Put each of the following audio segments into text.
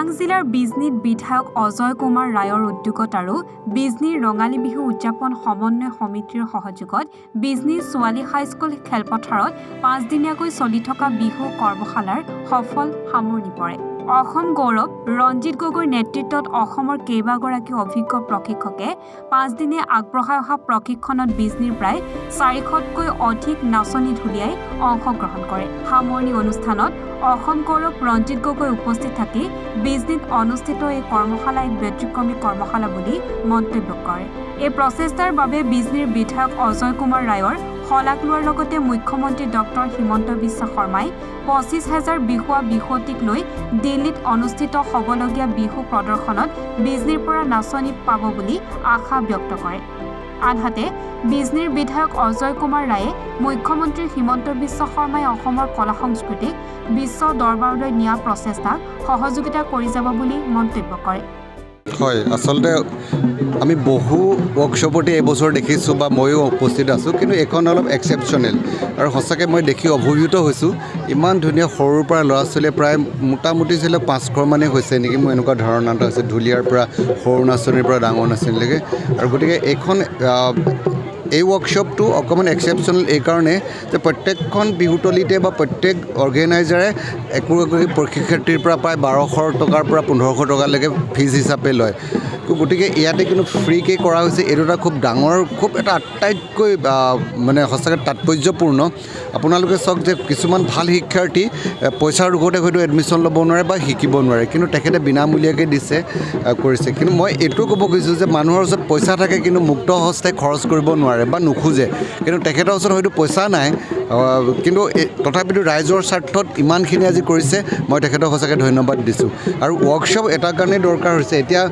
চিৰাং জিলাৰ বিজনীত বিধায়ক অজয় কুমাৰ ৰায়ৰ উদ্যোগত আৰু বিজনীৰ ৰঙালী বিহু উদযাপন সমন্বয় সমিতিৰ সহযোগত বিজনীৰ ছোৱালী হাইস্কুল খেলপথাৰত 5 দিনীয়াকৈ চলি থকা বিহু কৰ্মশালাৰ সফল সামৰণি পৰে। অসম গৌৰৱ ৰঞ্জিত গগৈৰ নেতৃত্বত অসমৰ কেইবাগৰাকী অভিজ্ঞ প্ৰশিক্ষকে 5 দিনে আগবঢ়াই অহা প্ৰশিক্ষণত বিজনীৰ প্ৰায় 400তকৈ অধিক নাচনী ঢুলীয়াই অংশগ্ৰহণ কৰে। সামৰণি অনুষ্ঠানত অসম গৌৰৱ ৰঞ্জিত গগৈ উপস্থিত থাকি বিজনীত অনুষ্ঠিত এই কৰ্মশালা এক ব্যতিক্ৰমী কৰ্মশালা বুলি মন্তব্য কৰে। এই প্ৰচেষ্টাৰ বাবে বিজনীৰ বিধায়ক অজয় কুমাৰ ৰায়ৰ শলাগ লোৱাৰ লগতে মুখ্যমন্ত্ৰী ডক্টৰ হিমন্ত বিশ্ব শৰ্মাই 25,000 বিহুৱা বিহুৱতীক লৈ দিল্লীত অনুষ্ঠিত হ'বলগীয়া বিহু প্ৰদৰ্শনত বিজনীৰ পৰা নাচনী পাব বুলি আশা ব্যক্ত কৰে। আনহাতে বিজনীৰ বিধায়ক অজয় কুমাৰ ৰায়ে মুখ্যমন্ত্ৰী হিমন্ত বিশ্ব শৰ্মাই অসমৰ কলা সংস্কৃতিক বিশ্ব দৰবাৰলৈ নিয়া প্ৰচেষ্টাক সহযোগিতা কৰি যাব বুলি মন্তব্য কৰে। হয়, আচলতে আমি বহু ৱৰ্কশ্বপতে এইবছৰ দেখিছোঁ বা ময়ো উপস্থিত আছোঁ, কিন্তু এইখন অলপ এক্সেপশ্যনেল আৰু সঁচাকৈ মই দেখি অভিভূত হৈছোঁ। ইমান ধুনীয়া সৰুৰ পৰা ল'ৰা ছোৱালীয়ে প্ৰায় মোটামুটি 500 মানে হৈছে নেকি, মোৰ এনেকুৱা ধাৰণা এটা হৈছে, ঢুলীয়াৰ পৰা সৰু নাচনীৰ পৰা ডাঙৰ নাচনীলৈকে। আৰু গতিকে এইখন এই ৱৰ্কশ্বপটো অকণমান এক্সেপশ্যনেল এইকাৰণে যে প্ৰত্যেকখন বিহুতলীতে বা প্ৰত্যেক অৰ্গেনাইজাৰে একোগৰাকী প্ৰশিক্ষাৰ্থীৰ পৰা প্ৰায় 1200 টকাৰ পৰা 1500 টকালৈকে ফিজ হিচাপে লয়। গতিকে ইয়াতে কিন্তু ফ্ৰীকৈ কৰা হৈছে। এইটো এটা খুব ডাঙৰ, খুব এটা আটাইতকৈ মানে সঁচাকৈ তাৎপৰ্যপূৰ্ণ। আপোনালোকে চাওক যে কিছুমান ভাল শিক্ষাৰ্থী পইচাৰ দুখতে হয়তো এডমিশ্যন ল'ব নোৱাৰে বা শিকিব নোৱাৰে, কিন্তু তেখেতে বিনামূলীয়াকৈ দিছে, কৰিছে। কিন্তু মই এইটো ক'ব খুজিছোঁ যে মানুহৰ ওচৰত পইচা থাকে কিন্তু মুক্ত হস্তে খৰচ কৰিব নোৱাৰে বা নোখোজে, কিন্তু তেখেতৰ ওচৰত হয়তো পইচা নাই, কিন্তু তথাপিতো ৰাইজৰ স্বাৰ্থত ইমানখিনি আজি কৰিছে, মই তেখেতক সঁচাকৈ ধন্যবাদ দিছোঁ। আৰু ৱৰ্কশ্বপ এটাৰ কাৰণে দৰকাৰ হৈছে। এতিয়া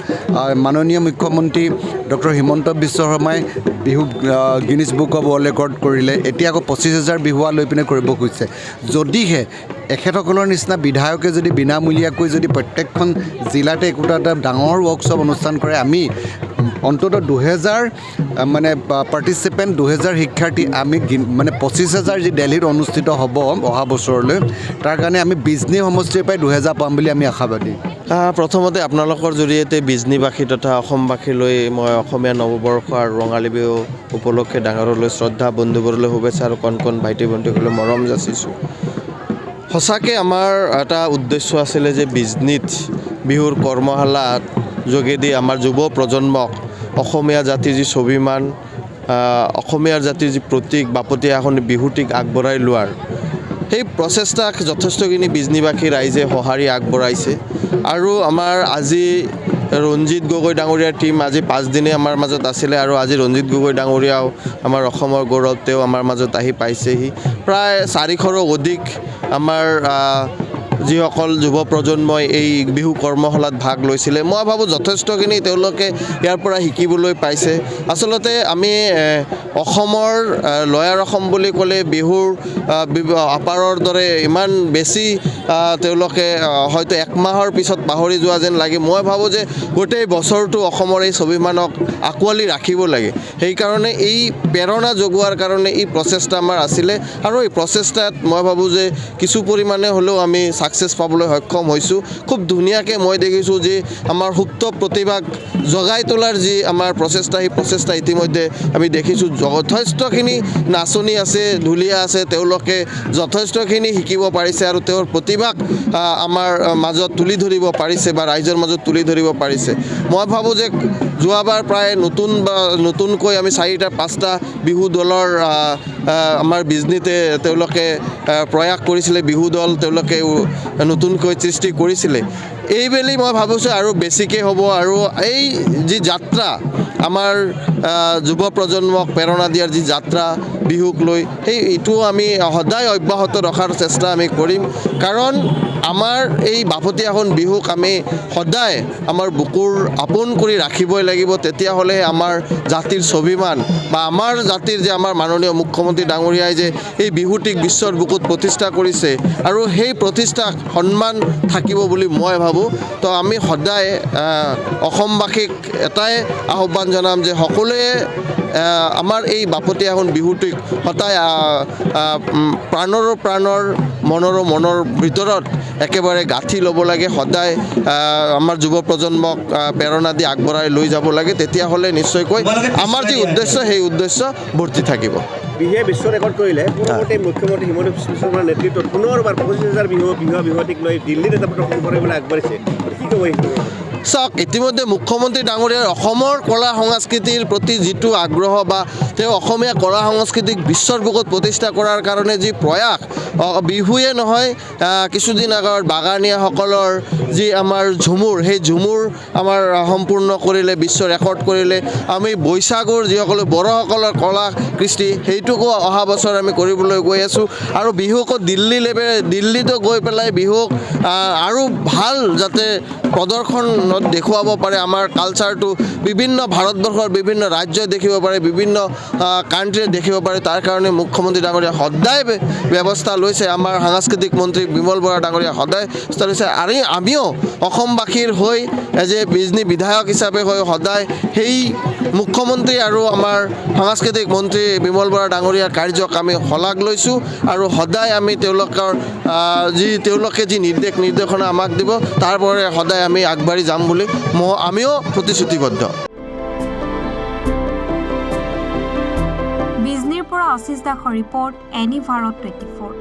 মাননীয় মুখ্যমন্ত্ৰী ডক্টৰ হিমন্ত বিশ্ব শৰ্মাই Bihu Guinness book of world record কৰিলে, এতিয়া আকৌ 25,000 বিহুৱা লৈ পিনে কৰিব খুজিছে। যদিহে এখেতসকলৰ নিচিনা বিধায়কে যদি বিনামূলীয়াকৈ যদি প্ৰত্যেকখন জিলাতে একোটা এটা ডাঙৰ ৱৰ্কশ্বপ অনুষ্ঠান কৰে, আমি অন্ততঃ 2000 মানে পাৰ্টিচিপেণ্ট, 2000 শিক্ষাৰ্থী আমি মানে 25,000 যি দিল্লীত অনুষ্ঠিত হ'ব অহা বছৰলৈ, তাৰ কাৰণে আমি বিজনী সমষ্টিৰ পৰাই 2000 পাম বুলি আমি আশাবাদী। প্ৰথমতে আপোনালোকৰ জৰিয়তে বিজনীবাসী তথা অসমবাসীলৈ মই অসমীয়া নৱবৰ্ষ আৰু ৰঙালী বিহু উপলক্ষে ডাঙৰলৈ শ্ৰদ্ধা, বন্ধুবোৰলৈ শুভেচ্ছা আৰু কণ কণ ভাইটি ভণ্টিসকললৈ মৰম যাচিছোঁ। সঁচাকৈ আমাৰ এটা উদ্দেশ্য আছিলে যে বিজনীত বিহুৰ কৰ্মশালাৰ যোগেদি আমাৰ যুৱ প্ৰজন্মক অসমীয়া জাতিৰ যি স্বাভিমান, অসমীয়া জাতিৰ যি প্ৰতীক বাপতি সাহোন বিহুটিক আগবঢ়াই লোৱাৰ সেই প্ৰচেষ্টাক যথেষ্টখিনি বিজনীবাসী ৰাইজে সঁহাৰি আগবঢ়াইছে। আৰু আমাৰ আজি ৰঞ্জিত গগৈ ডাঙৰীয়াৰ টীম আজি 5 দিনে আমাৰ মাজত আছিলে, আৰু আজি ৰঞ্জিত গগৈ ডাঙৰীয়াও আমাৰ অসমৰ গৌৰৱ, তেওঁ আমাৰ মাজত আহি পাইছেহি। প্ৰায় 400ৰো অধিক আমাৰ যিসকল যুৱ প্ৰজন্মই এই বিহু কৰ্মশালাত ভাগ লৈছিলে, মই ভাবোঁ যথেষ্টখিনি তেওঁলোকে ইয়াৰ পৰা শিকিবলৈ পাইছে। আচলতে আমি অসমৰ লয়াৰ অসম বুলি ক'লে বিহুৰ আপাৰৰ দৰে ইমান বেছি তেওঁলোকে হয়তো 1 মাহৰ পিছত পাহৰি যোৱা যেন লাগে। মই ভাবোঁ যে গোটেই বছৰটো অসমৰ এই স্বাভিমানক আঁকোৱালি ৰাখিব লাগে। সেইকাৰণে এই প্ৰেৰণা যোগোৱাৰ কাৰণে এই প্ৰচেষ্টা আমাৰ আছিলে, আৰু এই প্ৰচেষ্টাত মই ভাবোঁ যে কিছু পৰিমাণে হ'লেও আমি ছাকচেছ পাবলৈ সক্ষম হৈছোঁ। খুব ধুনীয়াকৈ মই দেখিছোঁ যে আমাৰ সুপ্ত প্ৰতিভাক জগাই তোলাৰ যি আমাৰ প্ৰচেষ্টা, সেই প্ৰচেষ্টা ইতিমধ্যে আমি দেখিছোঁ। যথেষ্টখিনি নাচনী আছে, ঢুলীয়া আছে, তেওঁলোকে যথেষ্টখিনি শিকিব পাৰিছে আৰু তেওঁৰ প্ৰতিভাক আমাৰ মাজত তুলি ধৰিব পাৰিছে বা ৰাইজৰ মাজত তুলি ধৰিব পাৰিছে। মই ভাবোঁ যে যোৱাবাৰ প্ৰায় নতুনকৈ আমি 4-5টা বিহু দলৰ আমাৰ বিজনীতে তেওঁলোকে প্ৰয়াস কৰিছিলে, বিহু দল তেওঁলোকে নতুনকৈ সৃষ্টি কৰিছিলে। এইবেলি মই ভাবিছোঁ আৰু বেছিকৈ হ'ব, আৰু এই যি যাত্ৰা আমাৰ যুৱ প্ৰজন্মক প্ৰেৰণা দিয়াৰ যি যাত্ৰা বিহুক লৈ, এইটো আমি সদায় অব্যাহত ৰখাৰ চেষ্টা আমি কৰিম। কাৰণ আমাৰ এই বাপতি সাহোন বিহুক আমি সদায় আমাৰ বুকুৰ আপোন কৰি ৰাখিবই লাগিব। তেতিয়াহ'লে আমাৰ জাতিৰ স্বাভিমান বা আমাৰ জাতিৰ যে আমাৰ মাননীয় মুখ্যমন্ত্ৰী ডাঙৰীয়াই যে এই বিহুটিক বিশ্বৰ বুকুত প্ৰতিষ্ঠা কৰিছে, আৰু সেই প্ৰতিষ্ঠাক সন্মান থাকিব বুলি মই ভাবোঁ। তো আমি সদায় অসমবাসীক এটাই আহ্বান জনাম যে সকলোৱে আমাৰ এই বাপতি সাহোন বিহুটিক সদায় প্ৰাণৰ মনৰ ভিতৰত একেবাৰে গাঁঠি ল'ব লাগে, সদায় আমাৰ যুৱ প্ৰজন্মক প্ৰেৰণা দি আগবঢ়াই লৈ যাব লাগে। তেতিয়াহ'লে নিশ্চয়কৈ আমাৰ যি উদ্দেশ্য সেই উদ্দেশ্য ভৰ্তি থাকিব। বিহুৱে বিশ্ব ৰেকৰ্ড কৰিলে পূৰ্বতে মুখ্যমন্ত্ৰী হিমন্ত বিশ্ব শৰ্মাৰ নেতৃত্বত পুনৰবাৰ 25,000 বিহুৱতীক লৈ দিল্লীত এটা প্ৰদৰ্শন কৰিবলৈ আগবাঢ়িছে, কি ক'ব এইটো? চাওক, ইতিমধ্যে মুখ্যমন্ত্ৰী ডাঙৰীয়াৰ অসমৰ কলা সংস্কৃতিৰ প্ৰতি যিটো আগ্ৰহ বা তেওঁ অসমীয়া কলা সংস্কৃতিক বিশ্বৰ বুকুত প্ৰতিষ্ঠা কৰাৰ কাৰণে যি প্ৰয়াস, বিহুৱে নহয় কিছুদিন আগত বাগানীয়াসকলৰ যি আমাৰ ঝুমুৰ, সেই ঝুমুৰ আমাৰ সম্পূৰ্ণ কৰিলে, বিশ্ব ৰেকৰ্ড কৰিলে। আমি বৈশাগুৰ যিসকলে বড়োসকলৰ কলা কৃষ্টি সেইটোকো অহা বছৰ আমি কৰিবলৈ গৈ আছোঁ। আৰু বিহুকো দিল্লীতো গৈ পেলাই বিহুক আৰু ভাল যাতে প্ৰদৰ্শনত দেখুৱাব পাৰে, আমাৰ কালচাৰটো বিভিন্ন ভাৰতবৰ্ষৰ বিভিন্ন ৰাজ্যই দেখিব পাৰে, বিভিন্ন কাণ্ট্ৰিয়ে দেখিব পাৰে। তাৰ কাৰণে মুখ্যমন্ত্ৰী ডাঙৰীয়া সদায় ব্যৱস্থা লৈছে, আমাৰ সাংস্কৃতিক মন্ত্ৰী বিমল বৰা ডাঙৰীয়া সদায় ব্যৱস্থা লৈছে। আৰু আমিও অসমবাসীৰ হৈ এজ এ বিজনী বিধায়ক হিচাপে হৈ সদায় সেই মুখ্যমন্ত্ৰী আৰু আমাৰ সাংস্কৃতিক মন্ত্ৰী বিমল বৰা ডাঙৰীয়াৰ কাৰ্যক আমি শলাগ লৈছোঁ আৰু সদায় আমি তেওঁলোকে যি নিৰ্দেশনা আমাক দিব তাৰ পৰা সদায় আমি আগবাঢ়ি যাম বুলি আমিও প্ৰতিশ্ৰুতিবদ্ধ। বিজনীৰ পৰা আশিষ দাসৰ ৰিপৰ্ট, এনি ভাৰত 24।